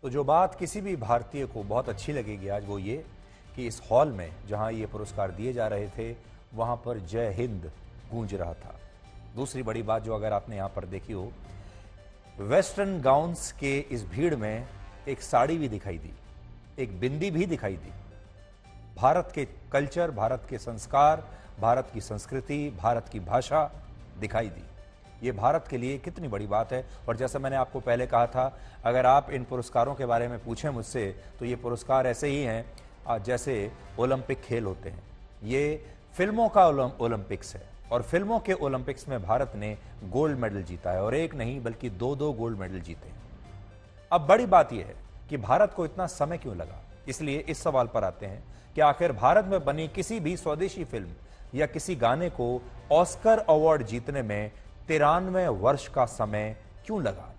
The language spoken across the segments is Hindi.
तो जो बात किसी भी भारतीय को बहुत अच्छी लगेगी आज वो ये कि इस हॉल में जहां ये पुरस्कार दिए जा रहे थे वहां पर जय हिंद गूंज रहा था। दूसरी बड़ी बात जो अगर आपने यहां पर देखी हो, वेस्टर्न गाउन्स के इस भीड़ में एक साड़ी भी दिखाई दी, एक बिंदी भी दिखाई दी। भारत के कल्चर, भारत के संस्कार, भारत की संस्कृति, भारत की भाषा दिखाई दी। ये भारत के लिए कितनी बड़ी बात है। और जैसा मैंने आपको पहले कहा था, अगर आप इन पुरस्कारों के बारे में पूछें मुझसे तो ये पुरस्कार ऐसे ही हैं जैसे ओलंपिक खेल होते हैं। ये फिल्मों का ओलंपिक्स है और फिल्मों के ओलंपिक्स में भारत ने गोल्ड मेडल जीता है और एक नहीं बल्कि दो गोल्ड मेडल जीते हैं। अब बड़ी बात यह है कि भारत को इतना समय क्यों लगा। इसलिए इस सवाल पर आते हैं कि आखिर भारत में बनी किसी भी स्वदेशी फिल्म या किसी गाने को ऑस्कर अवार्ड जीतने में 93 वर्ष का समय क्यों लगा।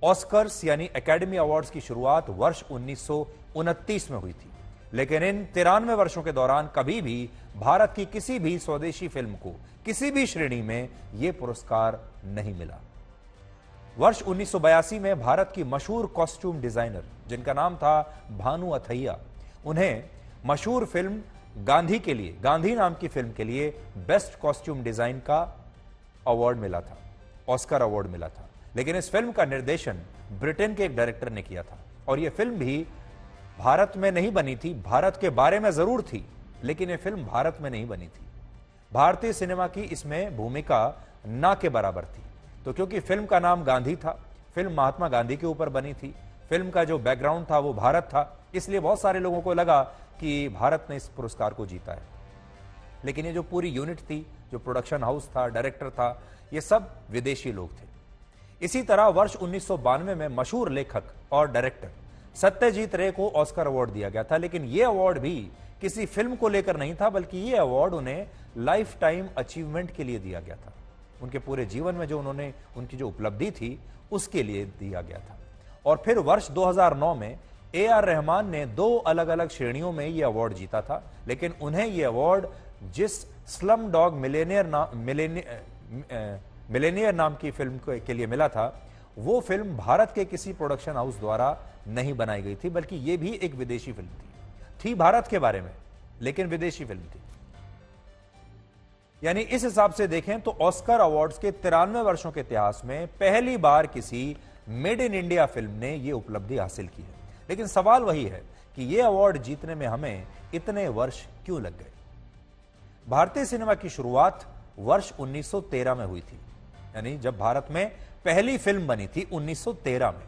ऑस्कर्स यानी एकेडमी अवार्ड्स की शुरुआत वर्ष 1929 में हुई थी, लेकिन इन 93 वर्षों के दौरान कभी भी भारत की किसी भी स्वदेशी फिल्म को किसी भी श्रेणी में यह पुरस्कार नहीं मिला। वर्ष 1982 में भारत की मशहूर कॉस्ट्यूम डिजाइनर जिनका नाम था भानु अथैया, उन्हें मशहूर फिल्म गांधी के लिए, गांधी नाम की फिल्म के लिए बेस्ट कॉस्ट्यूम डिजाइन का अवार्ड मिला था, ऑस्कर अवार्ड मिला था। लेकिन इस फिल्म का निर्देशन ब्रिटेन के एक डायरेक्टर ने किया था और यह फिल्म भी भारत में नहीं बनी थी। भारत के बारे में जरूर थी, लेकिन यह फिल्म भारत में नहीं बनी थी। भारतीय सिनेमा की इसमें भूमिका ना के बराबर थी। तो क्योंकि फिल्म का नाम गांधी था, फिल्म महात्मा गांधी के ऊपर बनी थी, फिल्म का जो बैकग्राउंड था वो भारत था, इसलिए बहुत सारे लोगों को लगा कि भारत ने इस पुरस्कार को जीता है। लेकिन ये जो पूरी यूनिट थी, जो प्रोडक्शन हाउस था, डायरेक्टर था, ये सब विदेशी लोग थे। इसी तरह वर्ष 1992 में मशहूर लेखक और डायरेक्टर सत्यजीत रे को ऑस्कर अवार्ड दिया गया था, लेकिन यह अवार्ड भी किसी फिल्म को लेकर नहीं था, बल्कि यह अवार्ड उन्हें लाइफ टाइम अचीवमेंट के लिए दिया गया था। उनके पूरे जीवन में जो उन्होंने, उनकी जो उपलब्धि थी उसके लिए दिया गया था। और फिर वर्ष 2009 में AR रहमान ने 2 अलग अलग श्रेणियों में यह अवार्ड जीता था, लेकिन उन्हें यह अवार्ड जिस स्लम डॉग मिलेनियर नाम की फिल्म के लिए मिला था, वो फिल्म भारत के किसी प्रोडक्शन हाउस द्वारा नहीं बनाई गई थी, बल्कि यह भी एक विदेशी फिल्म थी भारत के बारे में, लेकिन विदेशी फिल्म थी। यानी इस हिसाब से देखें तो ऑस्कर अवार्ड्स के 93 वर्षों के इतिहास में पहली बार किसी मेड इन इंडिया फिल्म ने यह उपलब्धि हासिल की है। लेकिन सवाल वही है कि यह अवार्ड जीतने में हमें इतने वर्ष क्यों लग गए। भारतीय सिनेमा की शुरुआत वर्ष 1913 में हुई थी, यानी जब भारत में पहली फिल्म बनी थी 1913 में,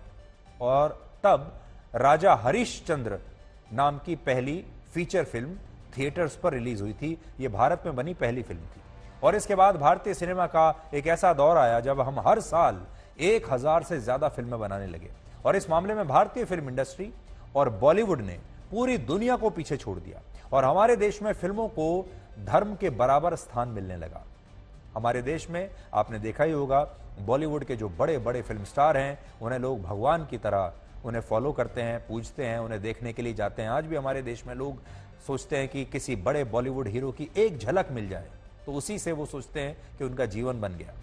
और तब राजा हरिश्चंद्र नाम की पहली फीचर फिल्म थिएटर्स पर रिलीज हुई थी। यह भारत में बनी पहली फिल्म थी। और इसके बाद भारतीय सिनेमा का एक ऐसा दौर आया जब हम हर साल 1000 से ज्यादा फिल्में बनाने लगे, और इस मामले में भारतीय फिल्म इंडस्ट्री और बॉलीवुड ने पूरी दुनिया को पीछे छोड़ दिया और हमारे देश में फिल्मों को धर्म के बराबर स्थान मिलने लगा। हमारे देश में आपने देखा ही होगा, बॉलीवुड के जो बड़े बड़े फिल्म स्टार हैं उन्हें लोग भगवान की तरह उन्हें फॉलो करते हैं, पूजते हैं, उन्हें देखने के लिए जाते हैं। आज भी हमारे देश में लोग सोचते हैं कि किसी बड़े बॉलीवुड हीरो की एक झलक मिल जाए तो उसी से वो सोचते हैं कि उनका जीवन बन गया।